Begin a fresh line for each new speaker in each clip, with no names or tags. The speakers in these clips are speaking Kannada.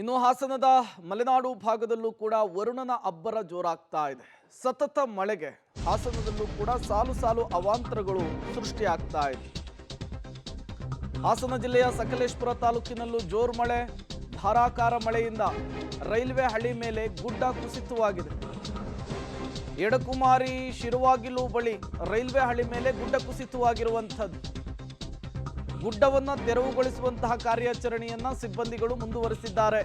ಇನ್ನು ಹಾಸನದ ಮಲೆನಾಡು ಭಾಗದಲ್ಲೂ ಕೂಡ ವರುಣನ ಅಬ್ಬರ ಜೋರಾಗ್ತಾ ಇದೆ. ಸತತ ಮಳೆಗೆ ಹಾಸನದಲ್ಲೂ ಕೂಡ ಸಾಲು ಸಾಲು ಅವಾಂತರಗಳು ಸೃಷ್ಟಿಯಾಗ್ತಾ ಇದೆ. ಹಾಸನ ಜಿಲ್ಲೆಯ ಸಕಲೇಶಪುರ ತಾಲೂಕಿನಲ್ಲೂ ಜೋರು ಮಳೆ, ಧಾರಾಕಾರ ಮಳೆಯಿಂದ ರೈಲ್ವೆ ಹಳಿ ಮೇಲೆ ಗುಡ್ಡ ಕುಸಿತವಾಗಿದೆ. ಎಡಕುಮಾರಿ ಶಿರುವಾಗಿಲು ಬಳಿ ರೈಲ್ವೆ ಹಳಿ ಮೇಲೆ ಗುಡ್ಡ ಕುಸಿತವಾಗಿರುವಂಥದ್ದು. ಗುಡ್ಡವನ್ನು ತೆರವುಗೊಳಿಸುವಂತಹ ಕಾರ್ಯಾಚರಣೆಯನ್ನ ಸಿಬ್ಬಂದಿಗಳು ಮುಂದುವರಿಸಿದ್ದಾರೆ.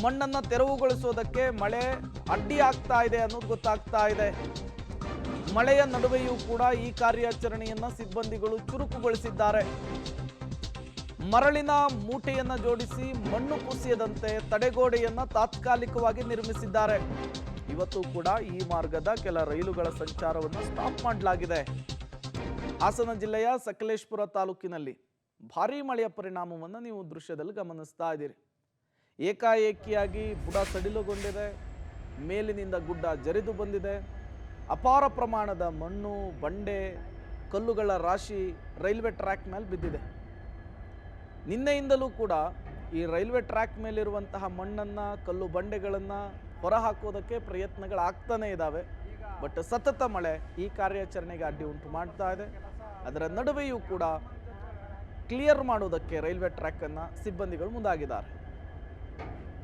ಮಣ್ಣನ್ನು ತೆರವುಗೊಳಿಸೋದಕ್ಕೆ ಮಳೆ ಅಡ್ಡಿ ಆಗ್ತಾ ಇದೆ ಅನ್ನೋದು ಗೊತ್ತಾಗ್ತಾ ಇದೆ. ಮಳೆಯ ನಡುವೆಯೂ ಕೂಡ ಈ ಕಾರ್ಯಾಚರಣೆಯನ್ನ ಸಿಬ್ಬಂದಿಗಳು ಚುರುಕುಗೊಳಿಸಿದ್ದಾರೆ. ಮರಳಿನ ಮೂಟೆಯನ್ನ ಜೋಡಿಸಿ ಮಣ್ಣು ಕುಸಿಯದಂತೆ ತಡೆಗೋಡೆಯನ್ನ ತಾತ್ಕಾಲಿಕವಾಗಿ ನಿರ್ಮಿಸಿದ್ದಾರೆ. ಇವತ್ತು ಕೂಡ ಈ ಮಾರ್ಗದ ಕೆಲ ರೈಲುಗಳ ಸಂಚಾರವನ್ನು ಸ್ಟಾಪ್ ಮಾಡಲಾಗಿದೆ. ಹಾಸನ ಜಿಲ್ಲೆಯ ಸಕಲೇಶಪುರ ತಾಲೂಕಿನಲ್ಲಿ ಭಾರೀ ಮಳೆಯ ಪರಿಣಾಮವನ್ನು ನೀವು ದೃಶ್ಯದಲ್ಲಿ ಗಮನಿಸ್ತಾ ಇದ್ದೀರಿ. ಏಕಾಏಕಿಯಾಗಿ ಬುಡ ಸಡಿಲಗೊಂಡಿದೆ, ಮೇಲಿನಿಂದ ಗುಡ್ಡ ಜರಿದು ಬಂದಿದೆ. ಅಪಾರ ಪ್ರಮಾಣದ ಮಣ್ಣು, ಬಂಡೆ, ಕಲ್ಲುಗಳ ರಾಶಿ ರೈಲ್ವೆ ಟ್ರ್ಯಾಕ್ ಮೇಲೆ ಬಿದ್ದಿದೆ. ನಿನ್ನೆಯಿಂದಲೂ ಕೂಡ ಈ ರೈಲ್ವೆ ಟ್ರ್ಯಾಕ್ ಮೇಲಿರುವಂತಹ ಮಣ್ಣನ್ನು, ಕಲ್ಲು ಬಂಡೆಗಳನ್ನು ಹೊರಹಾಕೋದಕ್ಕೆ ಪ್ರಯತ್ನಗಳಾಗ್ತಾನೆ ಇದ್ದಾವೆ. ಬಟ್ ಸತತ ಮಳೆ ಈ ಕಾರ್ಯಾಚರಣೆಗೆ ಅಡ್ಡಿ ಉಂಟು ಮಾಡ್ತಾ ಇದೆ. ಅದರ ನಡುವೆಯೂ ಕೂಡ ಕ್ಲಿಯರ್ ಮಾಡೋದಕ್ಕೆ ರೈಲ್ವೆ ಟ್ರ್ಯಾಕ್ ಅನ್ನು ಸಿಬ್ಬಂದಿಗಳು ಮುಂದಾಗಿದ್ದಾರೆ.